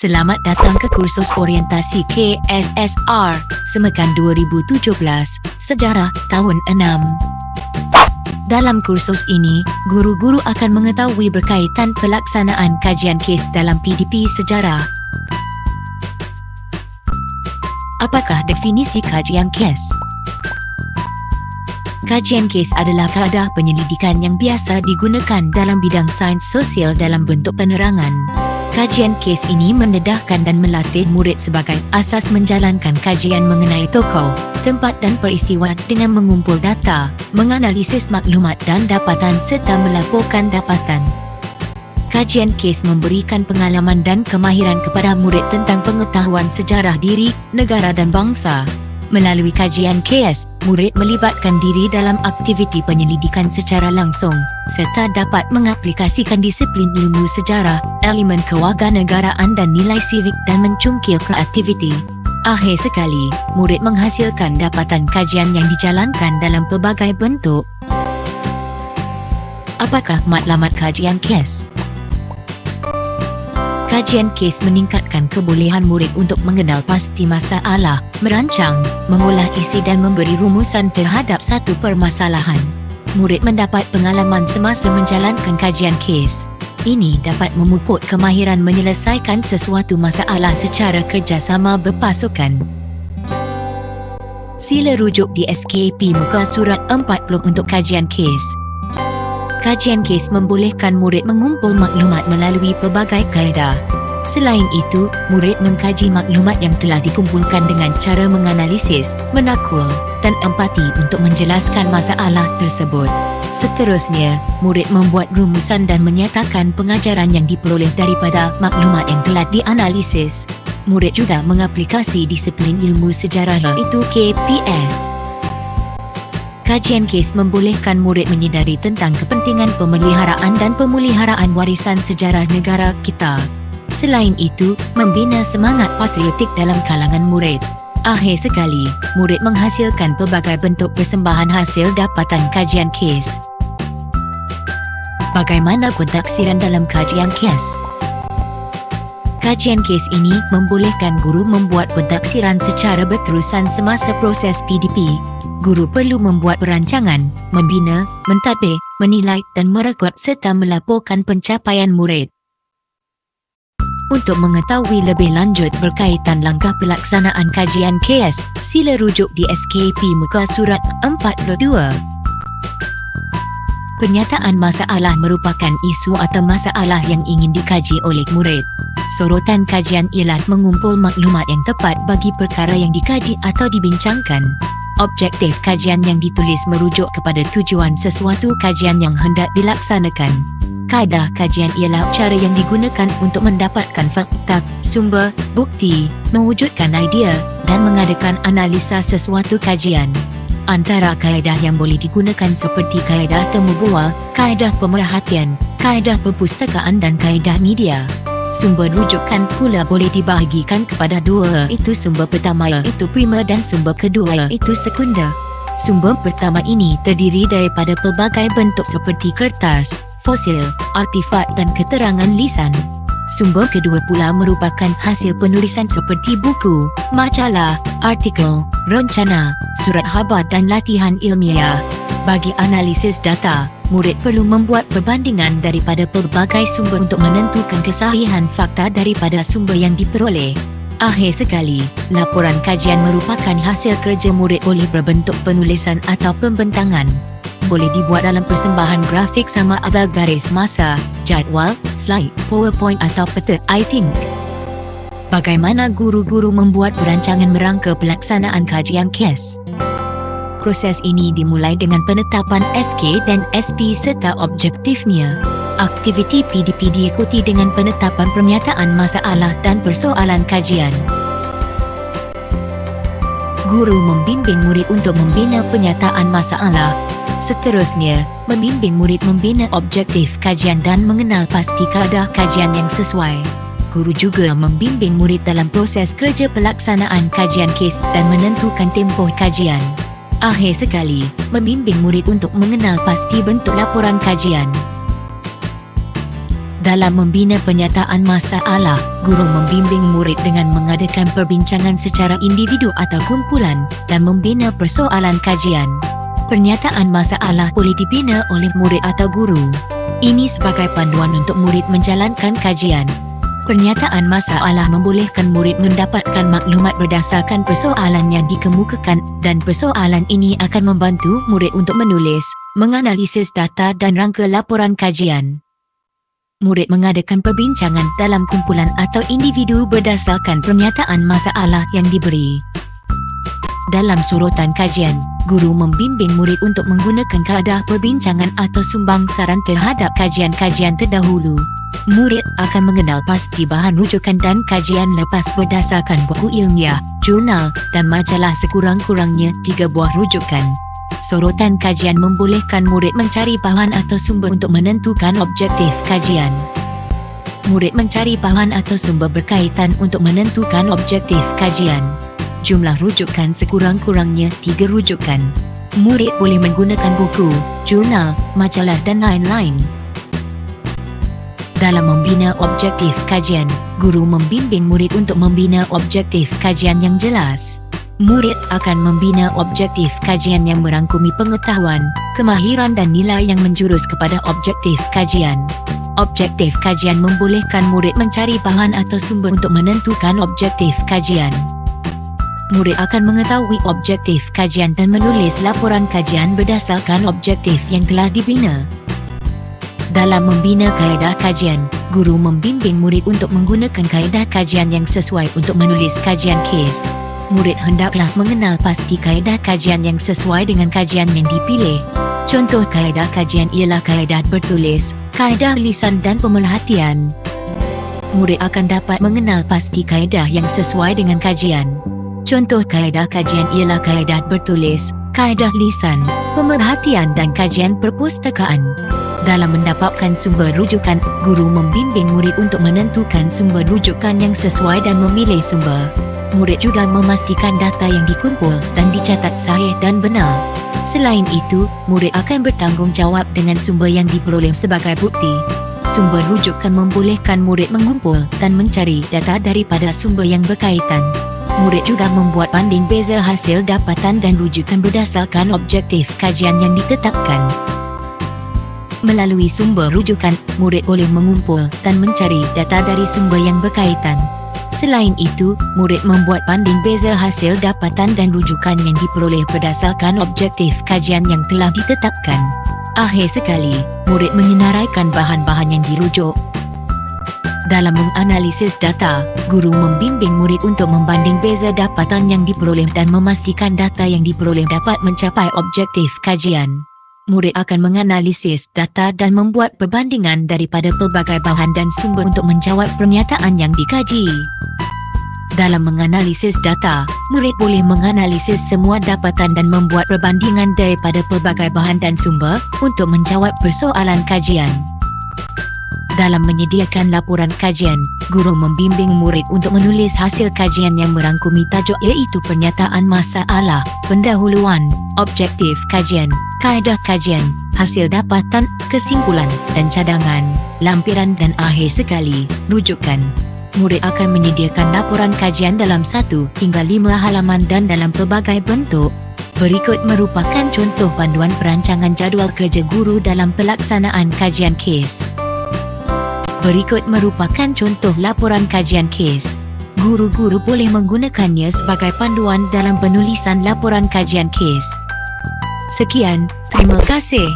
Selamat datang ke kursus orientasi KSSR Semekan 2017 Sejarah Tahun 6. Dalam kursus ini, guru-guru akan mengetahui berkaitan pelaksanaan kajian kes dalam PDP sejarah. Apakah definisi kajian kes? Kajian kes adalah kaedah penyelidikan yang biasa digunakan dalam bidang sains sosial dalam bentuk penerangan. Kajian kes ini mendedahkan dan melatih murid sebagai asas menjalankan kajian mengenai tokoh, tempat dan peristiwa dengan mengumpul data, menganalisis maklumat dan dapatan serta melaporkan dapatan. Kajian kes memberikan pengalaman dan kemahiran kepada murid tentang pengetahuan sejarah diri, negara dan bangsa. Melalui kajian kes, murid melibatkan diri dalam aktiviti penyelidikan secara langsung serta dapat mengaplikasikan disiplin ilmu sejarah, elemen kewarganegaraan dan nilai sivik dan mencungkil ke aktiviti. Akhir sekali, murid menghasilkan dapatan kajian yang dijalankan dalam pelbagai bentuk. Apakah matlamat kajian kes? Kajian kes meningkatkan kebolehan murid untuk mengenal pasti masalah, merancang, mengolah isi dan memberi rumusan terhadap satu permasalahan. Murid mendapat pengalaman semasa menjalankan kajian kes. Ini dapat memupuk kemahiran menyelesaikan sesuatu masalah secara kerjasama berpasukan. Sila rujuk di SKP muka surat 40 untuk kajian kes. Kajian kes membolehkan murid mengumpul maklumat melalui pelbagai kaedah. Selain itu, murid mengkaji maklumat yang telah dikumpulkan dengan cara menganalisis, menakul dan empati untuk menjelaskan masalah tersebut. Seterusnya, murid membuat rumusan dan menyatakan pengajaran yang diperoleh daripada maklumat yang telah dianalisis. Murid juga mengaplikasi disiplin ilmu sejarah iaitu KPS. Kajian kes membolehkan murid menyedari tentang kepentingan pemeliharaan dan pemeliharaan warisan sejarah negara kita. Selain itu, membina semangat patriotik dalam kalangan murid. Akhir sekali, murid menghasilkan pelbagai bentuk persembahan hasil dapatan kajian kes. Bagaimana pentaksiran dalam kajian kes? Kajian kes ini membolehkan guru membuat pentaksiran secara berterusan semasa proses PDP. Guru perlu membuat perancangan, membina, mentadbir, menilai dan merekod serta melaporkan pencapaian murid. Untuk mengetahui lebih lanjut berkaitan langkah pelaksanaan kajian kes, sila rujuk di SKP muka surat 42. Penyataan masalah merupakan isu atau masalah yang ingin dikaji oleh murid. Sorotan kajian ialah mengumpul maklumat yang tepat bagi perkara yang dikaji atau dibincangkan. Objektif kajian yang ditulis merujuk kepada tujuan sesuatu kajian yang hendak dilaksanakan. Kaedah kajian ialah cara yang digunakan untuk mendapatkan fakta, sumber, bukti, mewujudkan idea dan mengadakan analisa sesuatu kajian. Antara kaedah yang boleh digunakan seperti kaedah temu bual, kaedah pemerhatian, kaedah perpustakaan dan kaedah media. Sumber rujukan pula boleh dibahagikan kepada dua, iaitu sumber pertama iaitu primer dan sumber kedua iaitu sekunder. Sumber pertama ini terdiri daripada pelbagai bentuk seperti kertas, fosil, artifak dan keterangan lisan. Sumber kedua pula merupakan hasil penulisan seperti buku, majalah, artikel, rencana, surat khabar dan latihan ilmiah. Bagi analisis data, murid perlu membuat perbandingan daripada pelbagai sumber untuk menentukan kesahihan fakta daripada sumber yang diperoleh. Akhir sekali, laporan kajian merupakan hasil kerja murid boleh berbentuk penulisan atau pembentangan. Boleh dibuat dalam persembahan grafik sama ada garis masa, jadual, slide, PowerPoint atau peta I think. Bagaimana guru-guru membuat perancangan merangka pelaksanaan kajian kes? Proses ini dimulai dengan penetapan SK dan SP serta objektifnya. Aktiviti PDP diikuti dengan penetapan pernyataan masalah dan persoalan kajian. Guru membimbing murid untuk membina pernyataan masalah. Seterusnya, membimbing murid membina objektif kajian dan mengenal pasti kaedah kajian yang sesuai. Guru juga membimbing murid dalam proses kerja pelaksanaan kajian kes dan menentukan tempoh kajian. Akhir sekali, membimbing murid untuk mengenal pasti bentuk laporan kajian. Dalam membina penyataan masalah, guru membimbing murid dengan mengadakan perbincangan secara individu atau kumpulan dan membina persoalan kajian. Pernyataan masalah boleh dibina oleh murid atau guru. Ini sebagai panduan untuk murid menjalankan kajian. Pernyataan masalah membolehkan murid mendapatkan maklumat berdasarkan persoalan yang dikemukakan dan persoalan ini akan membantu murid untuk menulis, menganalisis data dan rangka laporan kajian. Murid mengadakan perbincangan dalam kumpulan atau individu berdasarkan pernyataan masalah yang diberi. Dalam sorotan kajian, guru membimbing murid untuk menggunakan kaedah perbincangan atau sumbang saran terhadap kajian-kajian terdahulu. Murid akan mengenal pasti bahan rujukan dan kajian lepas berdasarkan buku ilmiah, jurnal dan majalah sekurang-kurangnya 3 buah rujukan. Sorotan kajian membolehkan murid mencari bahan atau sumber untuk menentukan objektif kajian. Murid mencari bahan atau sumber berkaitan untuk menentukan objektif kajian. Jumlah rujukan sekurang-kurangnya 3 rujukan. Murid boleh menggunakan buku, jurnal, majalah dan lain-lain. Dalam membina objektif kajian, guru membimbing murid untuk membina objektif kajian yang jelas. Murid akan membina objektif kajian yang merangkumi pengetahuan, kemahiran dan nilai yang menjurus kepada objektif kajian. Objektif kajian membolehkan murid mencari bahan atau sumber untuk menentukan objektif kajian. Murid akan mengetahui objektif kajian dan menulis laporan kajian berdasarkan objektif yang telah dibina. Dalam membina kaedah kajian, guru membimbing murid untuk menggunakan kaedah kajian yang sesuai untuk menulis kajian kes. Murid hendaklah mengenal pasti kaedah kajian yang sesuai dengan kajian yang dipilih. Contoh kaedah kajian ialah kaedah bertulis, kaedah lisan dan pemerhatian. Murid akan dapat mengenal pasti kaedah yang sesuai dengan kajian. Contoh kaedah kajian ialah kaedah bertulis, kaedah lisan, pemerhatian dan kajian perpustakaan. Dalam mendapatkan sumber rujukan, guru membimbing murid untuk menentukan sumber rujukan yang sesuai dan memilih sumber. Murid juga memastikan data yang dikumpul dan dicatat sahih dan benar. Selain itu, murid akan bertanggungjawab dengan sumber yang diperoleh sebagai bukti. Sumber rujukan membolehkan murid mengumpul dan mencari data daripada sumber yang berkaitan. Murid juga membuat banding beza hasil dapatan dan rujukan berdasarkan objektif kajian yang ditetapkan. Melalui sumber rujukan, murid boleh mengumpul dan mencari data dari sumber yang berkaitan. Selain itu, murid membuat banding beza hasil dapatan dan rujukan yang diperoleh berdasarkan objektif kajian yang telah ditetapkan. Akhir sekali, murid menyenaraikan bahan-bahan yang dirujuk. Dalam menganalisis data, guru membimbing murid untuk membanding beza dapatan yang diperoleh dan memastikan data yang diperoleh dapat mencapai objektif kajian. Murid akan menganalisis data dan membuat perbandingan daripada pelbagai bahan dan sumber untuk menjawab pernyataan yang dikaji. Dalam menganalisis data, murid boleh menganalisis semua dapatan dan membuat perbandingan daripada pelbagai bahan dan sumber untuk menjawab persoalan kajian. Dalam menyediakan laporan kajian, guru membimbing murid untuk menulis hasil kajian yang merangkumi tajuk iaitu pernyataan masalah, pendahuluan, objektif kajian, kaedah kajian, hasil dapatan, kesimpulan dan cadangan, lampiran dan akhir sekali, rujukan. Murid akan menyediakan laporan kajian dalam 1 hingga 5 halaman dan dalam pelbagai bentuk. Berikut merupakan contoh panduan perancangan jadual kerja guru dalam pelaksanaan kajian kes. Berikut merupakan contoh laporan kajian kes. Guru-guru boleh menggunakannya sebagai panduan dalam penulisan laporan kajian kes. Sekian, terima kasih.